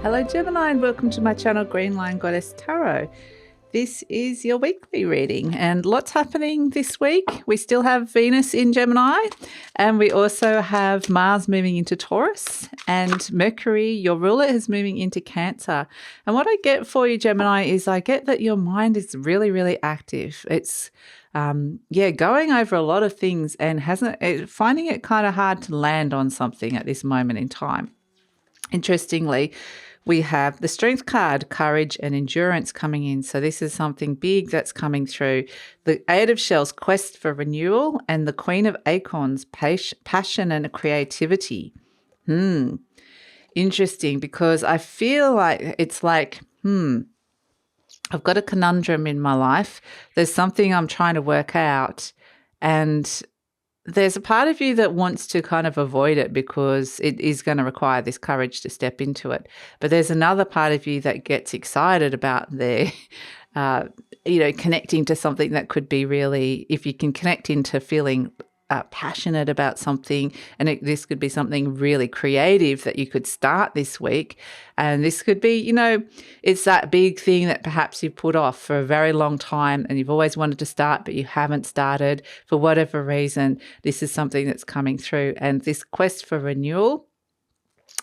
Hello Gemini and welcome to my channel GreenLion Goddess Tarot. This is your weekly reading and lots happening this week. We still have Venus in Gemini and we also have Mars moving into Taurus and Mercury, your ruler, is moving into Cancer. And what I get for you, Gemini, is I get that your mind is really, really active. It's going over a lot of things and finding it kind of hard to land on something at this moment in time. Interestingly, we have the Strength card, courage and endurance coming in. So this is something big that's coming through. The Eight of Shells, quest for renewal, and the Queen of Acorns, passion and creativity. Interesting, because I feel like it's like, I've got a conundrum in my life. There's something I'm trying to work out, and there's a part of you that wants to kind of avoid it because it is going to require this courage to step into it. But there's another part of you that gets excited about connecting to something that could be really, if you can connect into feeling passionate about something, and this could be something really creative that you could start this week. And this could be, it's that big thing that perhaps you've put off for a very long time and you've always wanted to start, but you haven't started for whatever reason. This is something that's coming through. And this quest for renewal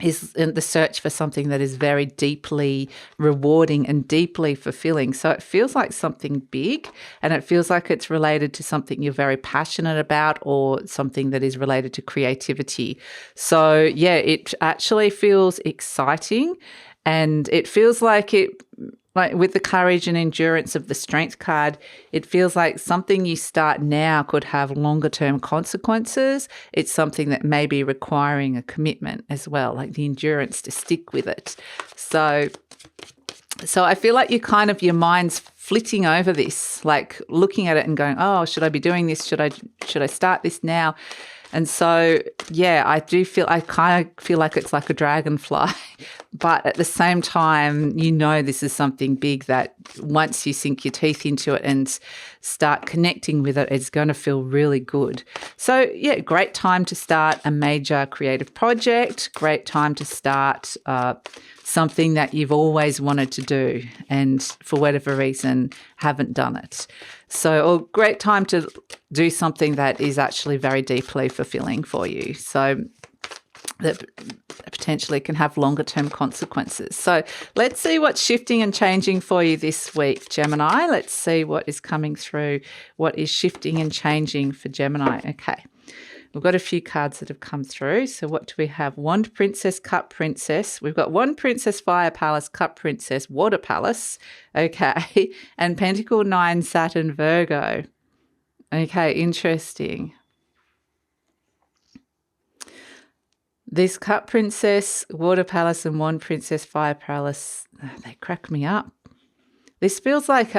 is in the search for something that is very deeply rewarding and deeply fulfilling. So it feels like something big, and it feels like it's related to something you're very passionate about or something that is related to creativity. So yeah, it actually feels exciting, and it feels like with the courage and endurance of the Strength card, it feels like something you start now could have longer term consequences. It's something that may be requiring a commitment as well, like the endurance to stick with it. So I feel like your mind's flitting over this, like looking at it and going, oh, should I be doing this? Should I start this now? And so, yeah, I kind of feel like it's like a dragonfly, but at the same time, this is something big that once you sink your teeth into it and start connecting with it, it's going to feel really good. So, yeah, great time to start a major creative project, great time to start something that you've always wanted to do and for whatever reason haven't done it. So, a great time to do something that is actually very deeply fulfilling for you. So that potentially can have longer term consequences. So let's see what's shifting and changing for you this week, Gemini. Let's see what is coming through, what is shifting and changing for Gemini. Okay. We've got a few cards that have come through. So what do we have? Wand Princess, Cup Princess. We've got Wand Princess, Fire Palace, Cup Princess, Water Palace. Okay. And Pentacle 9, Saturn, Virgo. Okay, interesting. This Cup Princess, Water Palace, and Wand Princess, Fire Palace, they crack me up. This feels like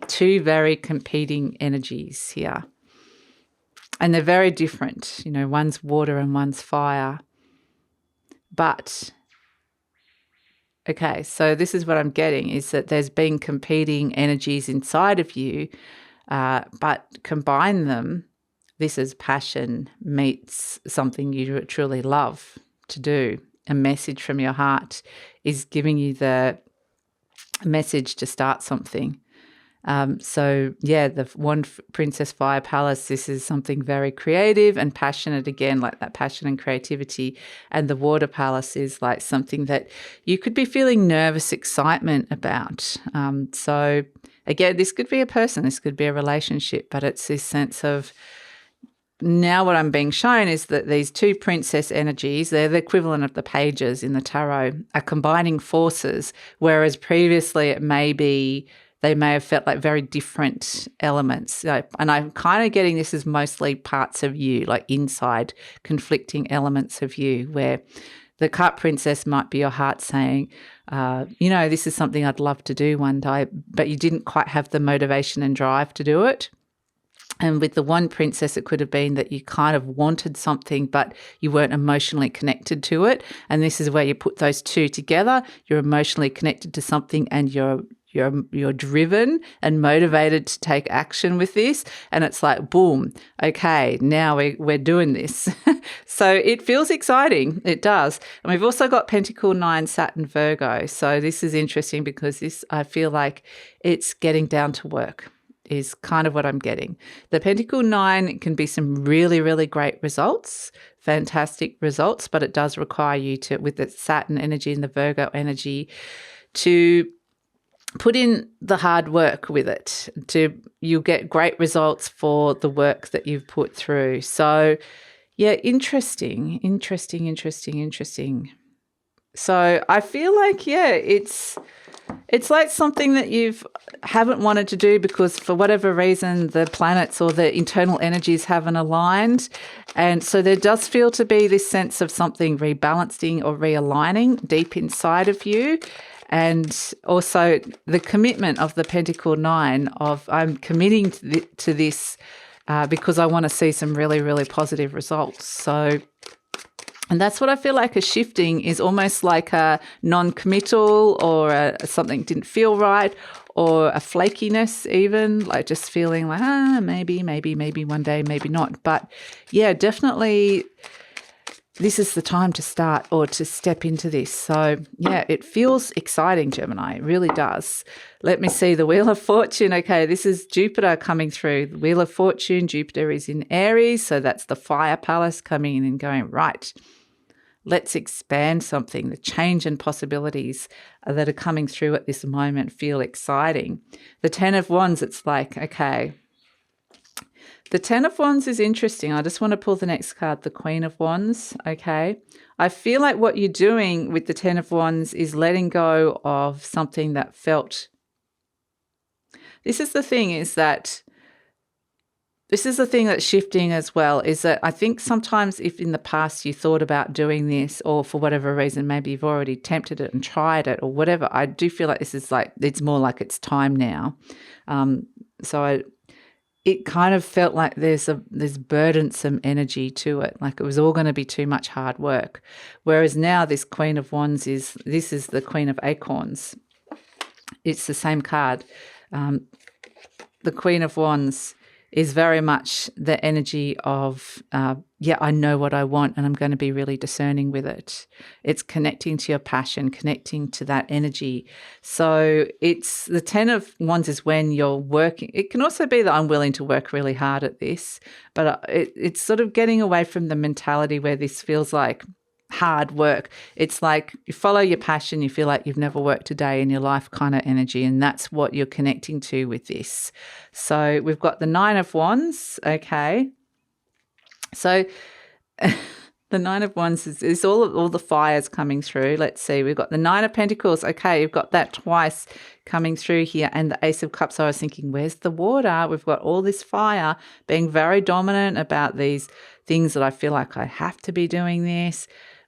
two very competing energies here. And they're very different. One's water and one's fire. But, okay, so this is what I'm getting, is that there's been competing energies inside of you, but combine them, this is passion meets something you truly love to do. A message from your heart is giving you the message to start something. The Wand Princess, Fire Palace, this is something very creative and passionate, again, like that passion and creativity. And the Water Palace is like something that you could be feeling nervous excitement about. So again, this could be a person, this could be a relationship, but it's this sense of, now what I'm being shown is that these two princess energies, they're the equivalent of the pages in the tarot, are combining forces, whereas previously they may have felt like very different elements. And I'm kind of getting this as mostly parts of you, like inside conflicting elements of you, where the Cup Princess might be your heart saying, this is something I'd love to do one day, but you didn't quite have the motivation and drive to do it. And with the Wand Princess, it could have been that you kind of wanted something, but you weren't emotionally connected to it. And this is where you put those two together. You're emotionally connected to something and you're you're driven and motivated to take action with this. And it's like, boom, okay, now we're doing this. So it feels exciting. It does. And we've also got Pentacle 9 Saturn Virgo. So this is interesting because this, I feel like it's getting down to work is kind of what I'm getting. The Pentacle 9 can be some really, really great results, fantastic results, but it does require you to, with the Saturn energy and the Virgo energy, to put in the hard work with it. You'll get great results for the work that you've put through. So yeah, interesting. So I feel like, yeah, it's like something that haven't wanted to do because for whatever reason the planets or the internal energies haven't aligned. And so there does feel to be this sense of something rebalancing or realigning deep inside of you. And also the commitment of the Pentacle 9 of I'm committing to this because I want to see some really, really positive results. So, and that's what I feel like a shifting is almost like a non-committal or something didn't feel right or a flakiness even, like just feeling like, maybe one day, maybe not. But yeah, definitely this is the time to start or to step into this. So yeah, it feels exciting, Gemini. It really does. Let me see the Wheel of Fortune. Okay, this is Jupiter coming through. The Wheel of Fortune, Jupiter is in Aries. So that's the fire palace coming in and going, right, let's expand something. The change and possibilities that are coming through at this moment feel exciting. The 10 of Wands, it's like, okay, the 10 of Wands is interesting. I just want to pull the next card, the Queen of Wands, okay? I feel like what you're doing with the 10 of Wands is letting go of something that felt... This is the thing that's shifting as well, is that I think sometimes if in the past you thought about doing this or for whatever reason, maybe you've already attempted it and tried it or whatever, I do feel like this is like, it's more like it's time now. It kind of felt like there's burdensome energy to it, like it was all going to be too much hard work. Whereas now this Queen of Wands is the Queen of Acorns. It's the same card. The Queen of Wands is very much the energy of, I know what I want and I'm going to be really discerning with it. It's connecting to your passion, connecting to that energy. So it's the 10 of Wands is when you're working. It can also be that I'm willing to work really hard at this, but it's sort of getting away from the mentality where this feels like hard work. It's like you follow your passion, you feel like you've never worked a day in your life kind of energy, and that's what you're connecting to with this. So we've got the 9 of Wands, okay. So the 9 of Wands is all the fires coming through. Let's see, we've got the 9 of Pentacles, okay, you've got that twice coming through here, and the Ace of Cups. I was thinking, where's the water? We've got all this fire being very dominant about these things that I feel like I have to be doing this.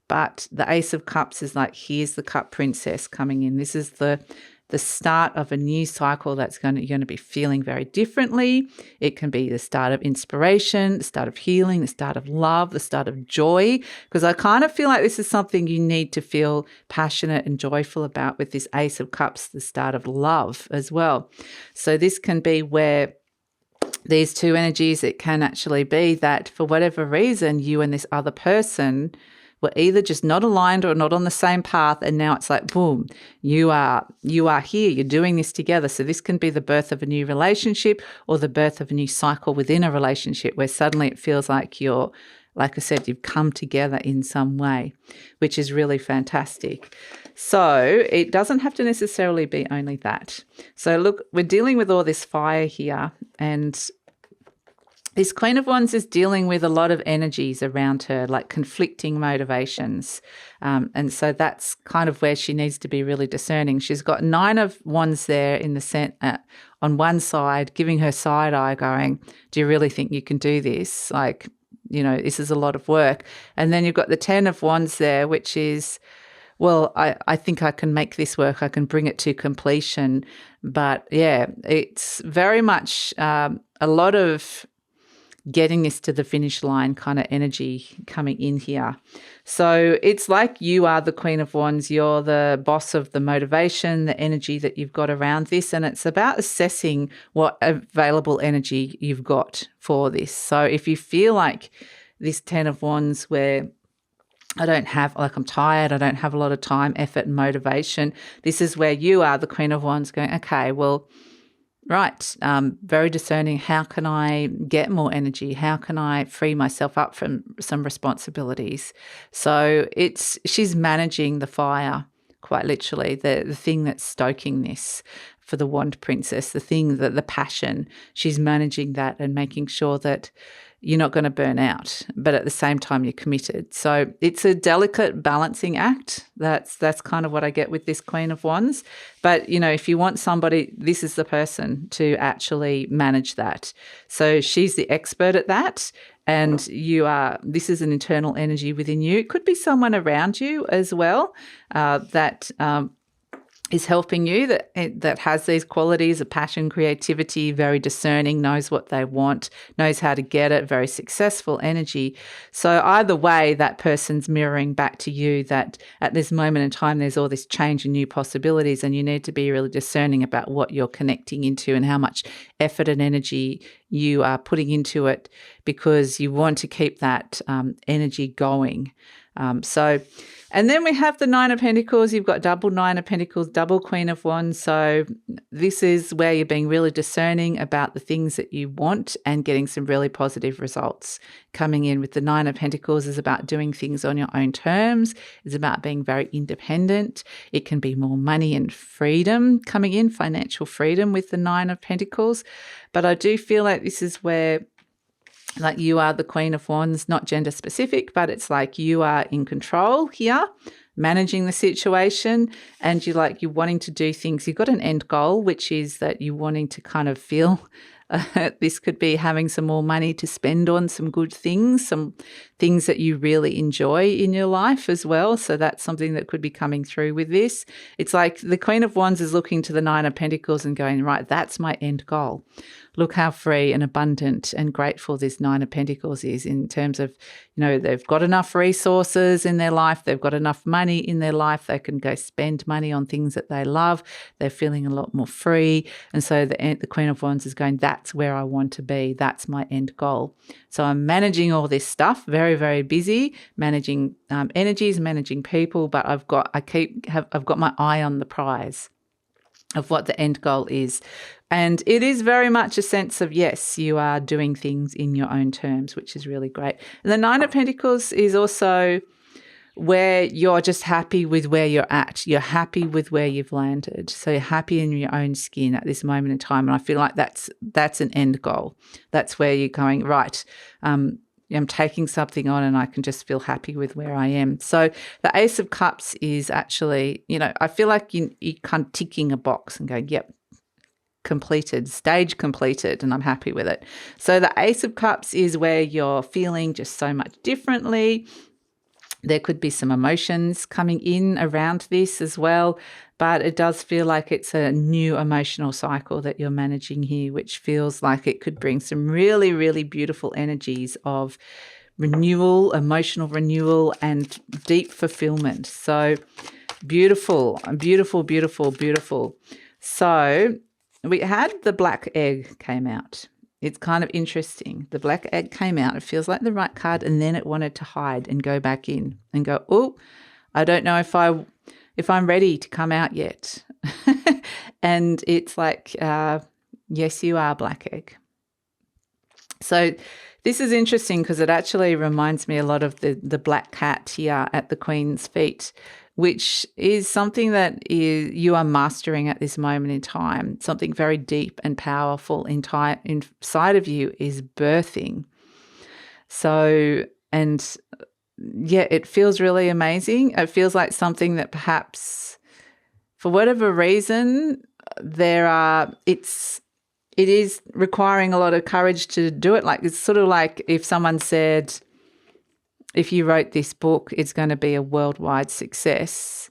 But the Ace of Cups is like, here's the Cup Princess coming in. This is the start of a new cycle that's you're going to be feeling very differently. It can be the start of inspiration, the start of healing, the start of love, the start of joy, because I kind of feel like this is something you need to feel passionate and joyful about with this Ace of Cups, the start of love as well. So this can be where these two energies, it can actually be that for whatever reason, you and this other person were either just not aligned or not on the same path, and now it's like, boom, you are here, you're doing this together. So this can be the birth of a new relationship or the birth of a new cycle within a relationship where suddenly it feels like you're, like I said, you've come together in some way, which is really fantastic. So it doesn't have to necessarily be only that. So look, we're dealing with all this fire here, and this Queen of Wands is dealing with a lot of energies around her, like conflicting motivations. And so that's kind of where she needs to be really discerning. She's got 9 of Wands there in the on one side, giving her side eye going, do you really think you can do this? Like, you know, this is a lot of work. And then you've got the 10 of Wands there, which is, well, I think I can make this work. I can bring it to completion. But yeah, it's very much a lot of getting this to the finish line kind of energy coming in here. So it's like you are the Queen of Wands. You're the boss of the motivation, the energy that you've got around this. And it's about assessing what available energy you've got for this. So if you feel like this 10 of Wands where I don't have, like I'm tired, I don't have a lot of time, effort and motivation, this is where you are the Queen of Wands going, okay, well, right, very discerning. How can I get more energy? How can I free myself up from some responsibilities? So she's managing the fire, quite literally, the thing that's stoking this for the Wand Princess, the thing that the passion, she's managing that and making sure that you're not going to burn out, but at the same time you're committed. So it's a delicate balancing act. That's kind of what I get with this Queen of Wands. But, you know, if you want somebody, this is the person to actually manage that. So she's the expert at that. And this is an internal energy within you. It could be someone around you as well that is helping you, that has these qualities of passion, creativity, very discerning, knows what they want, knows how to get it, very successful energy. So either way, that person's mirroring back to you that at this moment in time, there's all this change and new possibilities, and you need to be really discerning about what you're connecting into and how much effort and energy you are putting into it, because you want to keep that energy going. And then we have the Nine of Pentacles. You've got double Nine of Pentacles, double Queen of Wands. So this is where you're being really discerning about the things that you want and getting some really positive results coming in. With the Nine of Pentacles is about doing things on your own terms. It's about being very independent. It can be more money and freedom coming in, financial freedom with the Nine of Pentacles. But I do feel like this is where, like, you are the Queen of Wands, not gender specific, but it's like you are in control here, managing the situation, and you're wanting to do things. You've got an end goal, which is that you're wanting to kind of feel this could be having some more money to spend on some good things, some things that you really enjoy in your life as well. So that's something that could be coming through with this. It's like the Queen of Wands is looking to the Nine of Pentacles and going, right, that's my end goal. Look how free and abundant and grateful this Nine of Pentacles is in terms of, you know, they've got enough resources in their life. They've got enough money in their life. They can go spend money on things that they love. They're feeling a lot more free. And so the Queen of Wands is going, that's where I want to be. That's my end goal. So I'm managing all this stuff, very, very busy, managing energies, managing people, but I've got my eye on the prize of what the end goal is. And it is very much a sense of, yes, you are doing things in your own terms, which is really great. And the Nine of Pentacles is also where you're just happy with where you're at. You're happy with where you've landed. So you're happy in your own skin at this moment in time. And I feel like that's an end goal. That's where you're going, right, I'm taking something on and I can just feel happy with where I am. So the Ace of Cups is actually, you know, I feel like you're kind of ticking a box and going, yep, completed, stage completed, and I'm happy with it. So the Ace of Cups is where you're feeling just so much differently. There could be some emotions coming in around this as well, but it does feel like it's a new emotional cycle that you're managing here, which feels like it could bring some really, really beautiful energies of renewal, emotional renewal, and deep fulfillment. So beautiful, beautiful, beautiful, beautiful. So we had the Black Egg came out. It's kind of interesting. The Black Egg came out. It feels like the right card, and then it wanted to hide and go back in and go, oh, I don't know if I'm ready to come out yet. And it's like, yes, you are, Black Egg. So this is interesting because it actually reminds me a lot of the black cat here at the Queen's feet, which is something that you are mastering at this moment in time. Something very deep and powerful inside of you is birthing. So, and yeah, it feels really amazing. It feels like something that perhaps for whatever reason it is requiring a lot of courage to do it. Like, it's sort of like if someone said, if you wrote this book, it's going to be a worldwide success.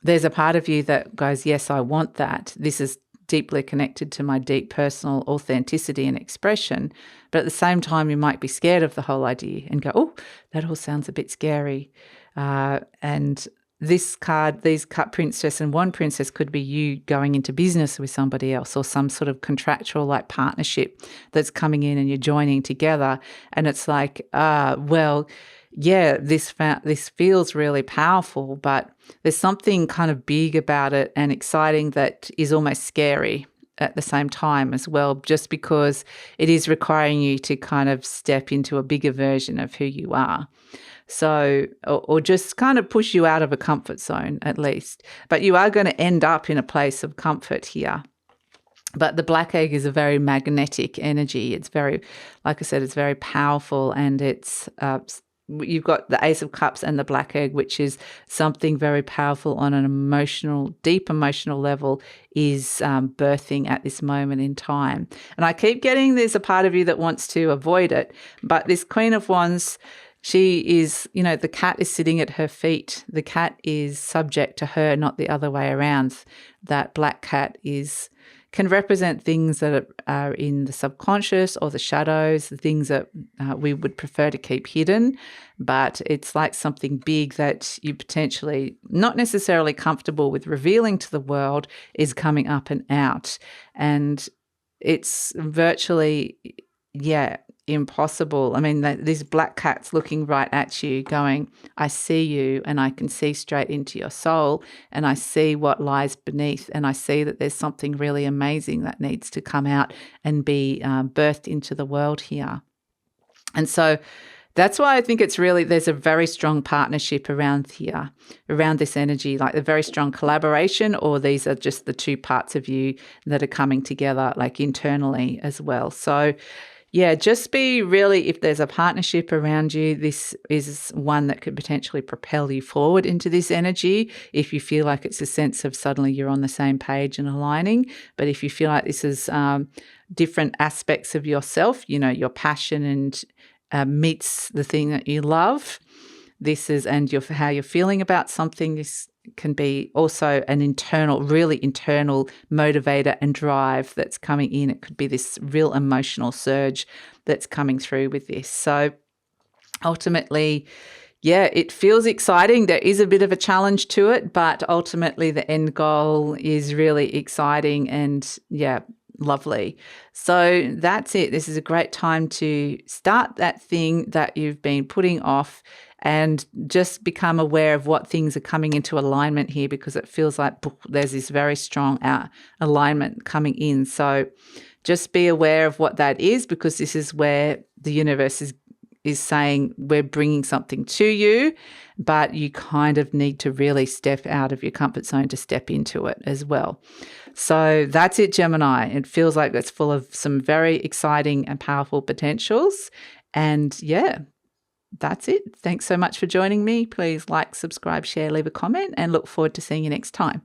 There's a part of you that goes, yes, I want that. This is deeply connected to my deep personal authenticity and expression. But at the same time, you might be scared of the whole idea and go, oh, that all sounds a bit scary. And this card, these Cup Princess and Wand Princess could be you going into business with somebody else or some sort of contractual like partnership that's coming in and you're joining together. And it's like, well, yeah, this feels really powerful, but there's something kind of big about it and exciting that is almost scary at the same time as well, just because it is requiring you to kind of step into a bigger version of who you are. So, or just kind of push you out of a comfort zone at least. But you are going to end up in a place of comfort here. But the black egg is a very magnetic energy. It's very, like I said, it's very powerful, and it's you've got the Ace of Cups and the black egg, which is something very powerful on an emotional, deep emotional level, is birthing at this moment in time. And I keep getting there's a part of you that wants to avoid it, but this Queen of Wands, she is, the cat is sitting at her feet. The cat is subject to her, not the other way around. That black cat can represent things that are in the subconscious or the shadows, the things that we would prefer to keep hidden. But it's like something big that you potentially not necessarily comfortable with revealing to the world is coming up and out. And it's virtually, impossible. I mean, this black cat's looking right at you going, I see you and I can see straight into your soul and I see what lies beneath, and I see that there's something really amazing that needs to come out and be birthed into the world here. And so that's why I think there's a very strong partnership around here, around this energy, like a very strong collaboration, or these are just the two parts of you that are coming together like internally as well. So yeah, just be really, if there's a partnership around you, this is one that could potentially propel you forward into this energy if you feel like it's a sense of suddenly you're on the same page and aligning. But if you feel like this is different aspects of yourself, your passion and meets the thing that you love, how you're feeling about something, this can be also an really internal motivator and drive that's coming in. It could be this real emotional surge that's coming through with this. So ultimately, it feels exciting. There is a bit of a challenge to it, but ultimately the end goal is really exciting and lovely. So that's it. This is a great time to start that thing that you've been putting off and just become aware of what things are coming into alignment here, because it feels like there's this very strong alignment coming in. So just be aware of what that is, because this is where the universe is saying we're bringing something to you, but you kind of need to really step out of your comfort zone to step into it as well. So that's it, Gemini. It feels like it's full of some very exciting and powerful potentials. And that's it. Thanks so much for joining me. Please like, subscribe, share, leave a comment, and look forward to seeing you next time.